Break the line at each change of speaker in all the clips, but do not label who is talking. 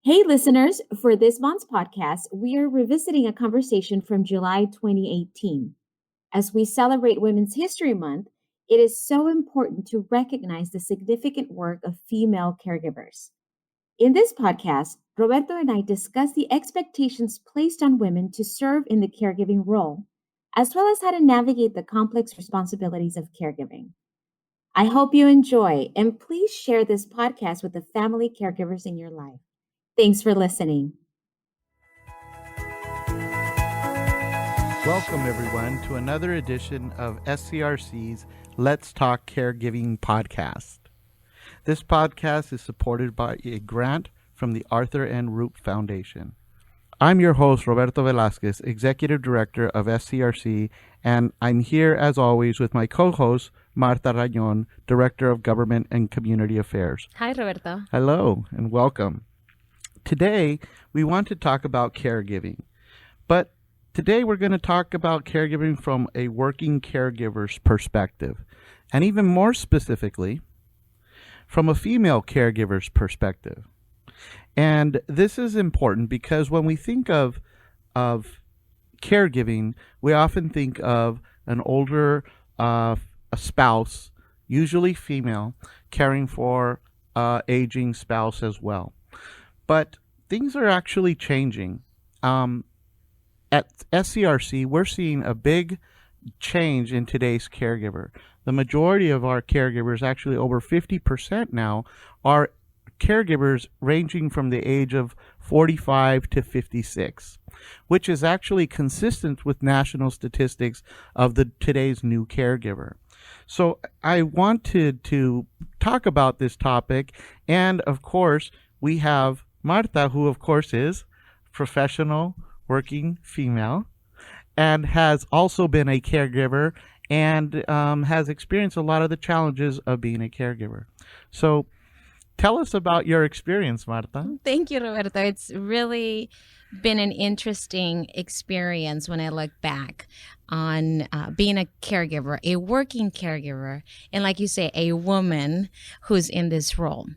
Hey, listeners, for this month's podcast, we are revisiting a conversation from July 2018. As we celebrate Women's History Month, it is so important to recognize the significant work of female caregivers. In this podcast, Roberto and I discuss the expectations placed on women to serve in the caregiving role, as well as how to navigate the complex responsibilities of caregiving. I hope you enjoy, and please share this podcast with the family caregivers in your life. Thanks for listening.
Welcome, everyone, to another edition of SCRC's Let's Talk Caregiving podcast. This podcast is supported by a grant from the Arthur and Roop Foundation. I'm your host, Roberto Velasquez, Executive Director of SCRC, and I'm here, as always, with my co-host, Martha Rayon, Director of Government and Community Affairs.
Hi, Roberto.
Hello, and welcome. Today, we want to talk about caregiving, but today we're going to talk about caregiving from a working caregiver's perspective, and even more specifically, from a female caregiver's perspective. And this is important because when we think of caregiving, we often think of an older a spouse, usually female, caring for aging spouse as well. But things are actually changing. At SCRC, we're seeing a big change in today's caregiver. The majority of our caregivers, actually over 50% now, are caregivers ranging from the age of 45 to 56, which is actually consistent with national statistics of today's new caregiver. So I wanted to talk about this topic, and of course, we have Martha, who of course is professional working female and has also been a caregiver and has experienced a lot of the challenges of being a caregiver. So tell us about your experience, Martha.
Thank you, Roberto. It's really been an interesting experience when I look back on being a caregiver, a working caregiver, and like you say, a woman who's in this role.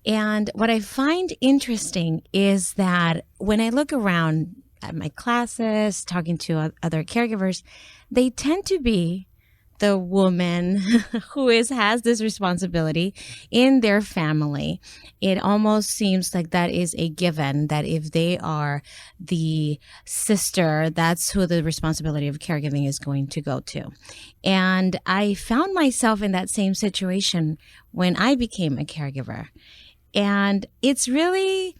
And what I find interesting is that when I look around at my classes, talking to other caregivers, they tend to be the woman who has this responsibility in their family. It almost seems like that is a given, that if they are the sister, that's who the responsibility of caregiving is going to go to. And I found myself in that same situation when I became a caregiver. And it's really,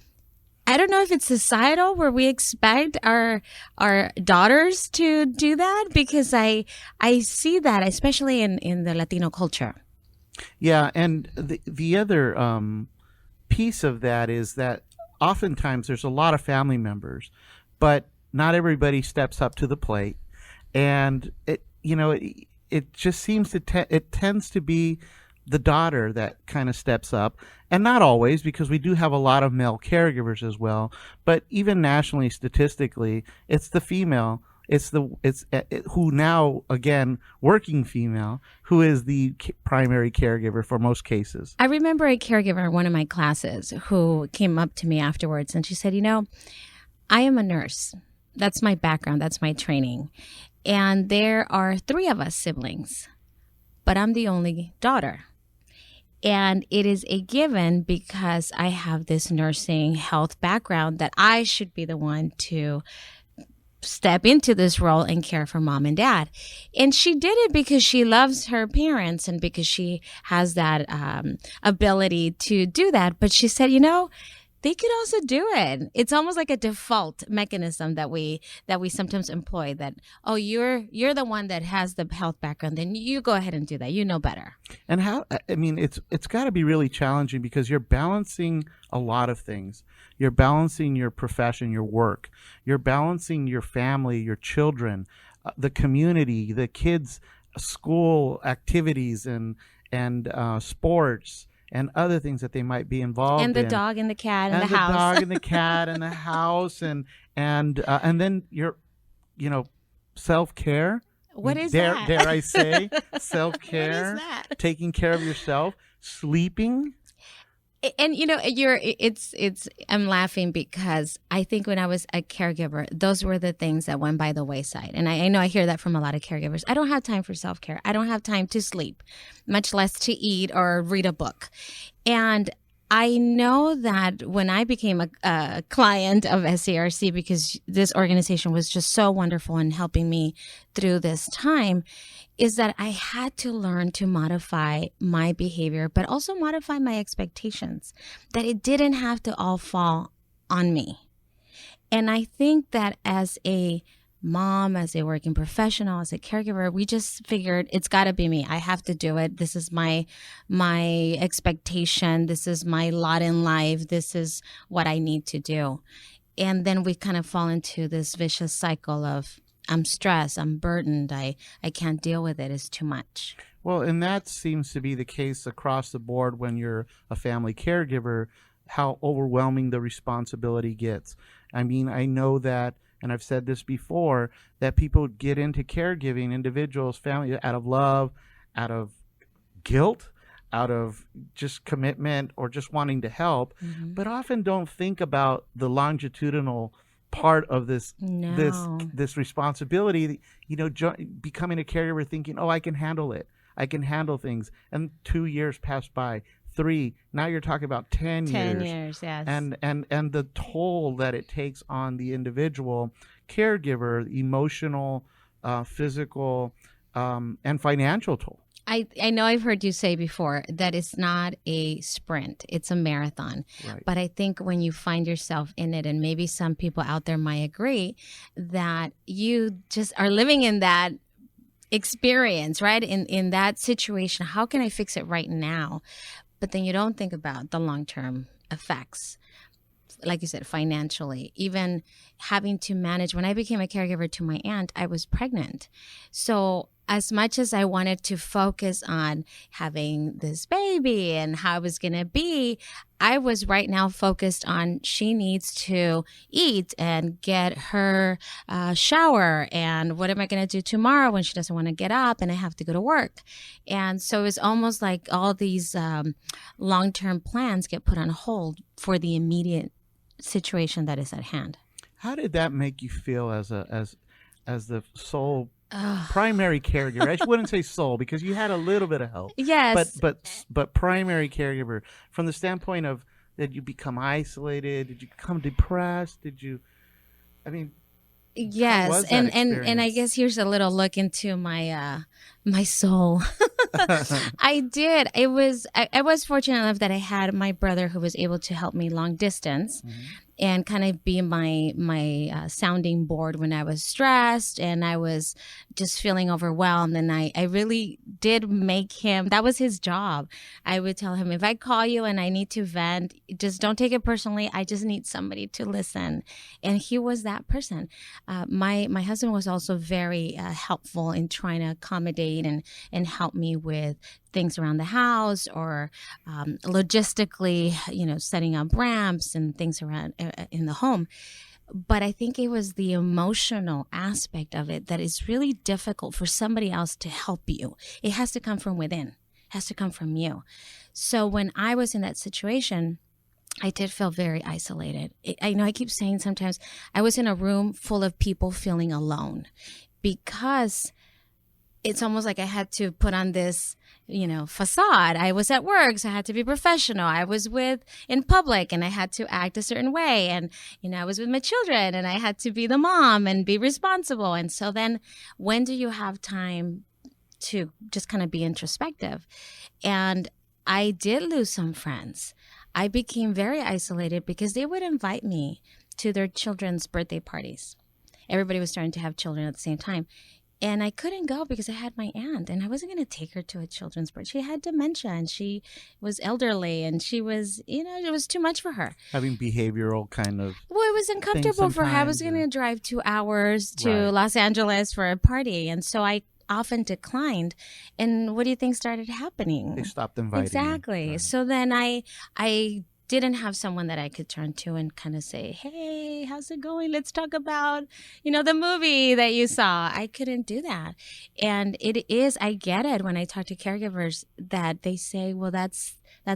I don't know if it's societal where we expect our daughters to do that, because I see that, especially in the Latino culture.
Yeah, and the other piece of that is that oftentimes there's a lot of family members, but not everybody steps up to the plate, and it just seems it tends to be the daughter that kind of steps up, and not always, because we do have a lot of male caregivers as well. But even nationally, statistically, it's the female. It's who now, again, working female, who is the primary caregiver for most cases.
I remember a caregiver in one of my classes who came up to me afterwards, and she said, I am a nurse. That's my background. That's my training. And there are 3 of us siblings, but I'm the only daughter. And it is a given because I have this nursing health background that I should be the one to step into this role and care for mom and dad. And she did it because she loves her parents and because she has that ability to do that. But she said, they could also do it. It's almost like a default mechanism that we sometimes employ, that, oh, you're the one that has the health background, then you go ahead and do that. You know better.
And it's got to be really challenging because you're balancing a lot of things. You're balancing your profession, your work. You're balancing your family, your children, the community, the kids' school activities and sports, and other things that they might be involved in.
And the dog and the cat and the house.
And the dog and the cat and the house and then your, self-care.
What is that?
Dare I say self-care?
What is that?
Taking care of yourself, sleeping.
And I'm laughing because I think when I was a caregiver, those were the things that went by the wayside. And I know I hear that from a lot of caregivers. I don't have time for self-care. I don't have time to sleep, much less to eat or read a book. And I know that when I became a client of SCRC, because this organization was just so wonderful in helping me through this time, is that I had to learn to modify my behavior, but also modify my expectations, that it didn't have to all fall on me. And I think that as a mom, as a working professional, as a caregiver, we just figured it's got to be me. I have to do it. This is my expectation. This is my lot in life. This is what I need to do. And then we kind of fall into this vicious cycle of I'm stressed, I'm burdened, I can't deal with it, it's too much.
Well, and that seems to be the case across the board when you're a family caregiver, how overwhelming the responsibility gets. I mean, I know that, and I've said this before, that people get into caregiving, individuals, family, out of love, out of guilt, out of just commitment or just wanting to help, but often don't think about the longitudinal part of this responsibility, becoming a caregiver, thinking, oh, I can handle it, I can handle things, and 2 years pass by, 3, now you're talking about 10
years, yes.
And the toll that it takes on the individual caregiver, emotional, physical, and financial toll.
I know I've heard you say before that it's not a sprint, it's a marathon.
Right.
But I think when you find yourself in it, and maybe some people out there might agree, that you just are living in that experience, right? In that situation, how can I fix it right now? But then you don't think about the long-term effects. Like you said, financially, even having to manage. When I became a caregiver to my aunt, I was pregnant. So as much as I wanted to focus on having this baby and how it was going to be, I was right now focused on she needs to eat and get her shower. And what am I going to do tomorrow when she doesn't want to get up and I have to go to work? And so it's almost like all these long-term plans get put on hold for the immediate situation that is at hand.
How did that make you feel as the sole primary caregiver? I wouldn't say sole because you had a little bit of help.
Yes,
but primary caregiver, from the standpoint of, did you become isolated? Did you become depressed?
Yes, and I guess here's a little look into my my soul. I did. I was fortunate enough that I had my brother who was able to help me long distance. And kind of be my sounding board when I was stressed and I was just feeling overwhelmed. And I really did make him, that was his job. I would tell him, if I call you and I need to vent, just don't take it personally. I just need somebody to listen. And he was that person. My husband was also very helpful in trying to accommodate and help me with things around the house or logistically, setting up ramps and things around in the home. But I think it was the emotional aspect of it that is really difficult for somebody else to help you. It has to come from within. It has to come from you. So when I was in that situation, I did feel very isolated. I know I keep saying sometimes I was in a room full of people feeling alone because it's almost like I had to put on this, facade. I was at work, so I had to be professional. I was in public and I had to act a certain way. And, I was with my children and I had to be the mom and be responsible. And so then when do you have time to just kind of be introspective? And I did lose some friends. I became very isolated because they would invite me to their children's birthday parties. Everybody was starting to have children at the same time. And I couldn't go because I had my aunt and I wasn't going to take her to a children's birthday. She had dementia and she was elderly and she was, it was too much for her.
Having behavioral kind of.
Well, it was uncomfortable for her. I was going to drive 2 hours to Los Angeles for a party. And so I often declined. And what do you think started happening?
They stopped inviting.
Exactly.
You. Right.
So then I didn't have someone that I could turn to and kind of say, hey, how's it going? Let's talk about, the movie that you saw. I couldn't do that. And I get it when I talk to caregivers that they say, well, that's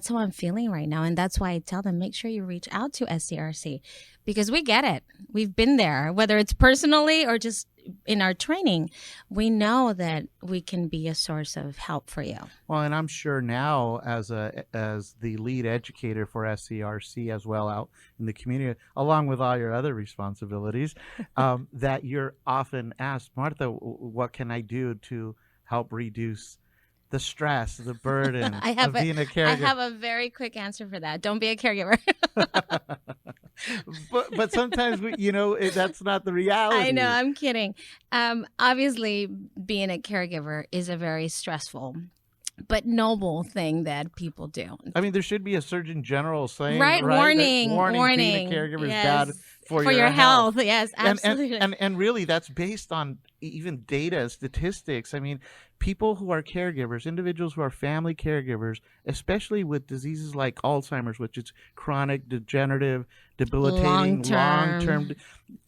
how I'm feeling right now. And that's why I tell them, make sure you reach out to SCRC because we get it. We've been there, whether it's personally or just in our training. We know that we can be a source of help for you.
Well, and I'm sure now as the lead educator for SCRC as well out in the community, along with all your other responsibilities, that you're often asked, Martha, what can I do to help reduce the stress, the burden of being a caregiver?
I have a very quick answer for that. Don't be a caregiver.
but sometimes that's not the reality.
I know, I'm kidding. Obviously, being a caregiver is a very stressful but noble thing that people do.
I mean, there should be a Surgeon General saying,
right? Warning.
Being a caregiver is
yes.
bad for
your health. Yes, absolutely.
And really, that's based on even data, statistics. I mean, people who are caregivers, individuals who are family caregivers, especially with diseases like Alzheimer's, which is chronic, degenerative, debilitating, long-term,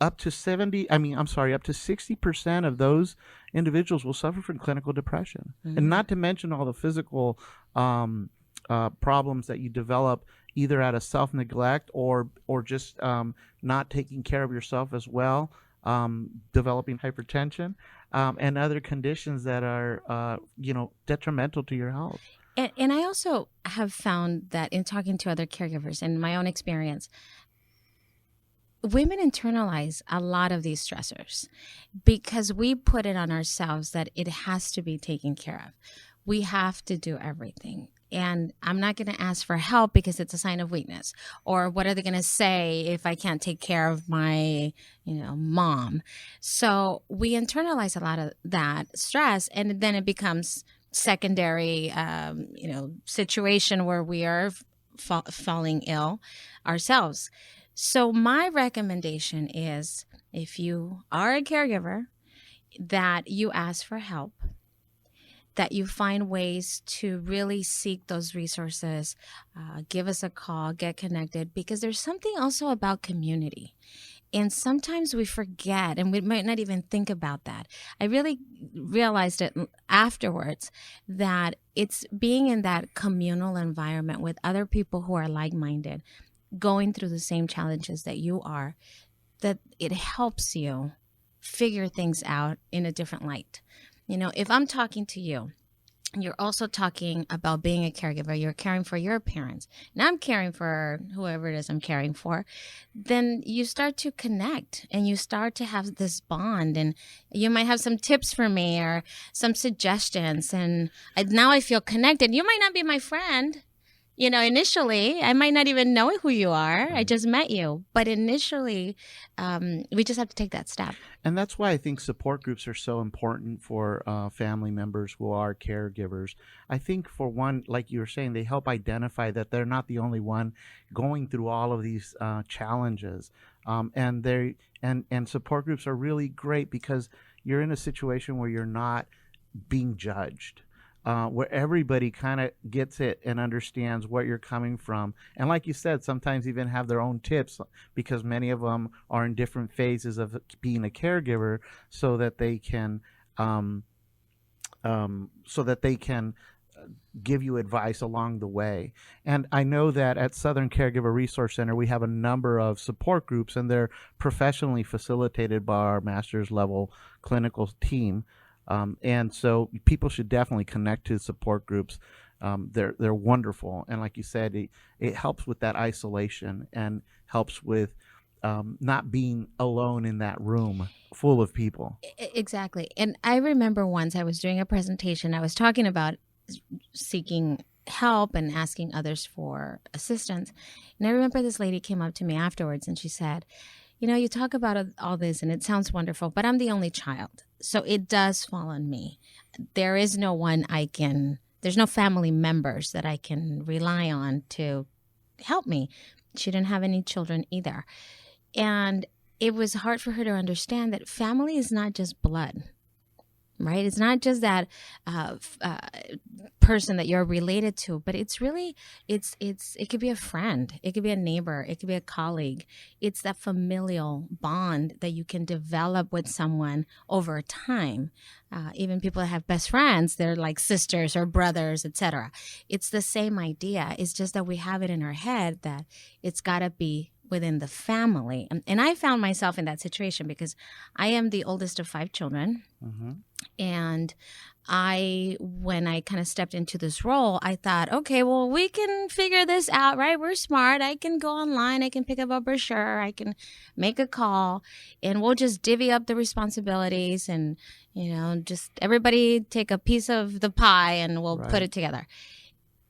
up to 60% of those individuals will suffer from clinical depression. Mm-hmm. And not to mention all the physical problems that you develop either out of self-neglect or just not taking care of yourself as well, developing hypertension, and other conditions that are, detrimental to your health.
And I also have found that in talking to other caregivers and my own experience, women internalize a lot of these stressors because we put it on ourselves that it has to be taken care of. We have to do everything. And I'm not going to ask for help because it's a sign of weakness. Or what are they going to say if I can't take care of my, mom? So we internalize a lot of that stress, and then it becomes secondary, situation where we are falling ill ourselves. So my recommendation is, if you are a caregiver, that you ask for help, that you find ways to really seek those resources, give us a call, get connected, because there's something also about community. And sometimes we forget, and we might not even think about that. I really realized it afterwards that it's being in that communal environment with other people who are like-minded, going through the same challenges that you are, that it helps you figure things out in a different light. If I'm talking to you, and you're also talking about being a caregiver, you're caring for your parents, and I'm caring for whoever it is I'm caring for, then you start to connect and you start to have this bond, and you might have some tips for me or some suggestions, and now I feel connected. You might not be my friend. Initially, I might not even know who you are. I just met you. But initially, we just have to take that step.
And that's why I think support groups are so important for family members who are caregivers. I think, for one, like you were saying, they help identify that they're not the only one going through all of these challenges. And support groups are really great because you're in a situation where you're not being judged. Where everybody kind of gets it and understands where you're coming from. And like you said, sometimes even have their own tips because many of them are in different phases of being a caregiver so that they can give you advice along the way. And I know that at Southern Caregiver Resource Center, we have a number of support groups, and they're professionally facilitated by our master's level clinical team. And so people should definitely connect to support groups. They're wonderful. And like you said, it helps with that isolation and helps with not being alone in that room full of people.
Exactly. And I remember once I was doing a presentation, I was talking about seeking help and asking others for assistance. And I remember this lady came up to me afterwards and she said, you talk about all this and it sounds wonderful, but I'm the only child. So it does fall on me. There is no one there's no family members that I can rely on to help me. She didn't have any children either. And it was hard for her to understand that family is not just blood. right? It's not just that person that you're related to, but it's really it could be a friend, it could be a neighbor, it could be a colleague. It's that familial bond that you can develop with someone over time. Even people that have best friends, they're like sisters or brothers, etc. It's the same idea. It's just that we have it in our head that it's got to be within the family. And I found myself in that situation because I am the oldest of 5 children.
Mm-hmm.
And when I kind of stepped into this role, I thought, okay, well, we can figure this out, right? We're smart. I can go online. I can pick up a brochure. I can make a call, and we'll just divvy up the responsibilities and, just everybody take a piece of the pie and we'll put it together.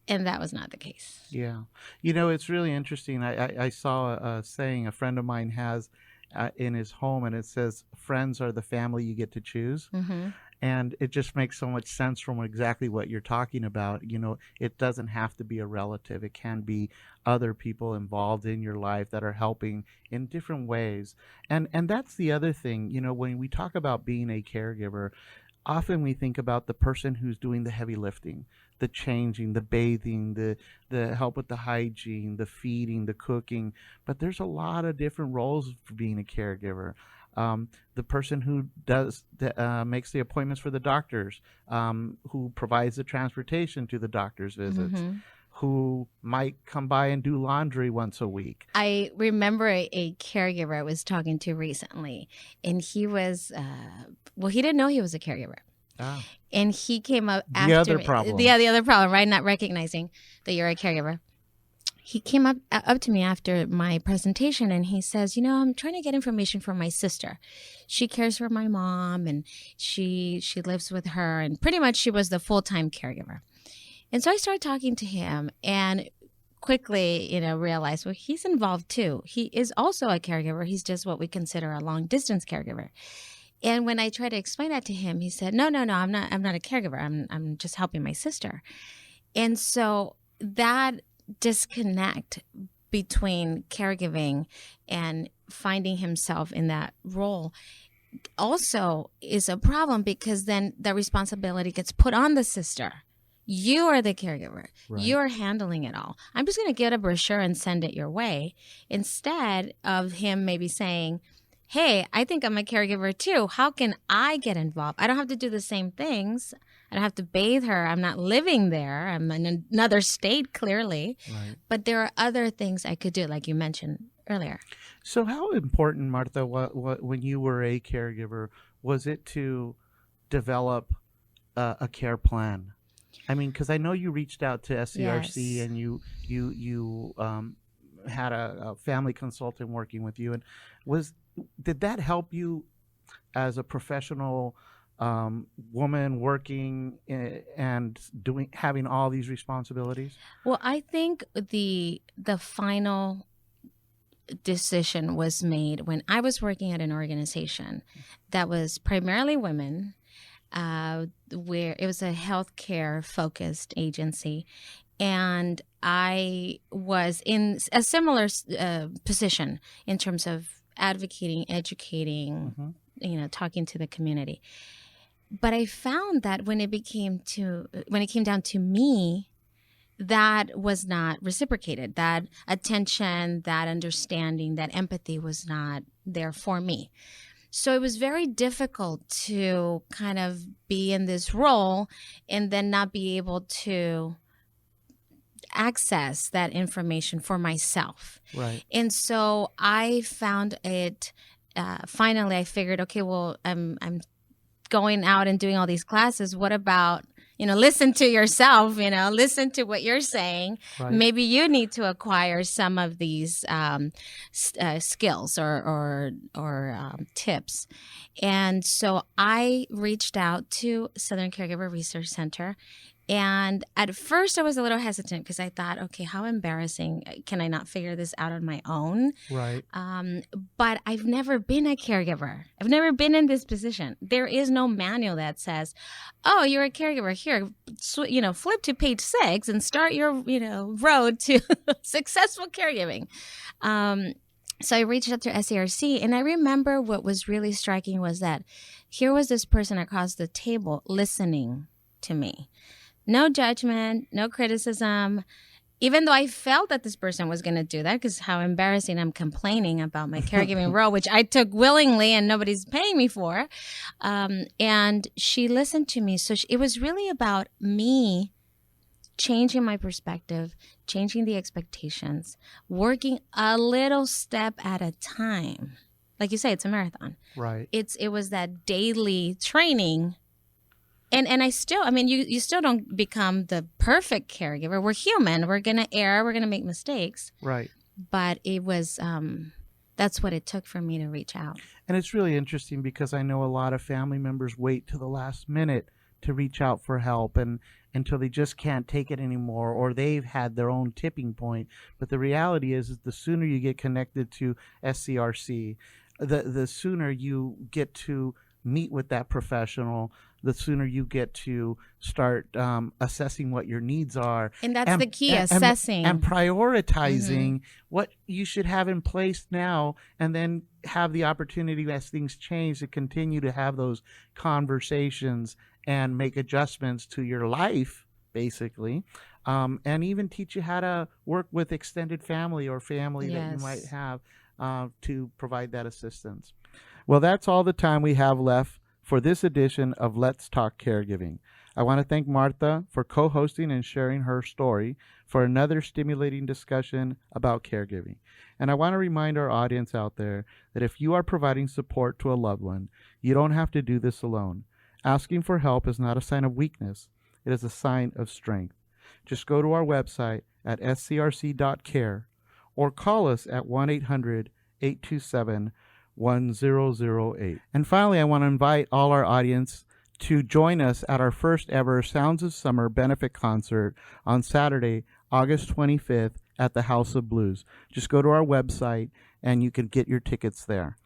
And that was not the case.
Yeah. It's really interesting. I saw a saying a friend of mine has in his home, and it says, friends are the family you get to choose.
Mm-hmm.
And it just makes so much sense from exactly what you're talking about. It doesn't have to be a relative. It can be other people involved in your life that are helping in different ways. And that's the other thing, when we talk about being a caregiver, often we think about the person who's doing the heavy lifting, the changing, the bathing, the help with the hygiene, the feeding, the cooking. But there's a lot of different roles for being a caregiver. The person who makes the appointments for the doctors, who provides the transportation to the doctor's visits,
Mm-hmm.
who might come by and do laundry once a week.
I remember a caregiver I was talking to recently, and he was, he didn't know he was a caregiver.
Ah.
And he came up
The
after
other
me.
problem.
The other problem, right? Not recognizing that you're a caregiver. He came up to me after my presentation, and he says, I'm trying to get information from my sister. She cares for my mom, and she lives with her, and pretty much she was the full-time caregiver. And so I started talking to him and quickly, realized, well, he's involved too. He is also a caregiver. He's just what we consider a long-distance caregiver. And when I tried to explain that to him, he said, no, I'm not a caregiver. I'm just helping my sister. And so that disconnect between caregiving and finding himself in that role also is a problem, because then the responsibility gets put on the sister. You are the caregiver.
Right.
You're handling it all. I'm just going to get a brochure and send it your way, instead of him maybe saying, hey, I think I'm a caregiver too. How can I get involved? I don't have to do the same things. I don't have to bathe her. I'm not living there. I'm in another state, clearly.
Right.
But there are other things I could do, like you mentioned earlier.
So how important, Martha, when you were a caregiver, was it to develop a care plan? I mean, because I know you reached out to SCRC.
Yes.
And you had a family consultant working with you. And did that help you as a professional woman working and having all these responsibilities?
Well, I think the final decision was made when I was working at an organization that was primarily women, where it was a healthcare focused agency, and I was in a similar position in terms of advocating, educating,
Mm-hmm.
Talking to the community. But I found that when it came down to me, that was not reciprocated. That attention, that understanding, that empathy was not there for me. So it was very difficult to kind of be in this role and then not be able to access that information for myself.
Right.
And so I found it, finally I figured, okay, well, I'm going out and doing all these classes. What about, listen to yourself, listen to what you're saying.
Right.
Maybe you need to acquire some of these skills or tips. And so I reached out to Southern Caregiver Research Center. And at first I was a little hesitant because I thought, okay, how embarrassing. Can I not figure this out on my own?
Right.
But I've never been a caregiver. I've never been in this position. There is no manual that says, oh, you're a caregiver. Here, flip to page 6 and start your, road to successful caregiving. So I reached out to SCRC, and I remember what was really striking was that here was this person across the table listening to me. No judgment, no criticism, even though I felt that this person was going to do that, because how embarrassing, I'm complaining about my caregiving role, which I took willingly and nobody's paying me for. And she listened to me. So it was really about me changing my perspective, changing the expectations, working a little step at a time. Like you say, it's a marathon.
Right.
It was that daily training. And I mean, you still don't become the perfect caregiver. We're human. We're going to err. We're going to make mistakes.
Right.
But it was, that's what it took for me to reach out.
And it's really interesting because I know a lot of family members wait to the last minute to reach out for help and until they just can't take it anymore, or they've had their own tipping point. But the reality is the sooner you get connected to SCRC, the sooner you get to meet with that professional, the sooner you get to start assessing what your needs are.
And that's the key, assessing.
And prioritizing what you should have in place now, and then have the opportunity as things change to continue to have those conversations and make adjustments to your life, basically, and even teach you how to work with extended family or family that you might have to provide that assistance. Well, that's all the time we have left for this edition of Let's Talk Caregiving. I want to thank Martha for co-hosting and sharing her story for another stimulating discussion about caregiving. And I want to remind our audience out there that if you are providing support to a loved one, you don't have to do this alone. Asking for help is not a sign of weakness. It is a sign of strength. Just go to our website at scrc.care or call us at 1-800-827-1008. And finally, I want to invite all our audience to join us at our first ever Sounds of Summer benefit concert on Saturday, August 25th at the House of Blues. Just go to our website and you can get your tickets there.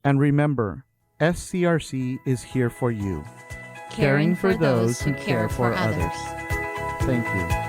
And remember, SCRC is here for you, caring for those who care for others. Thank you.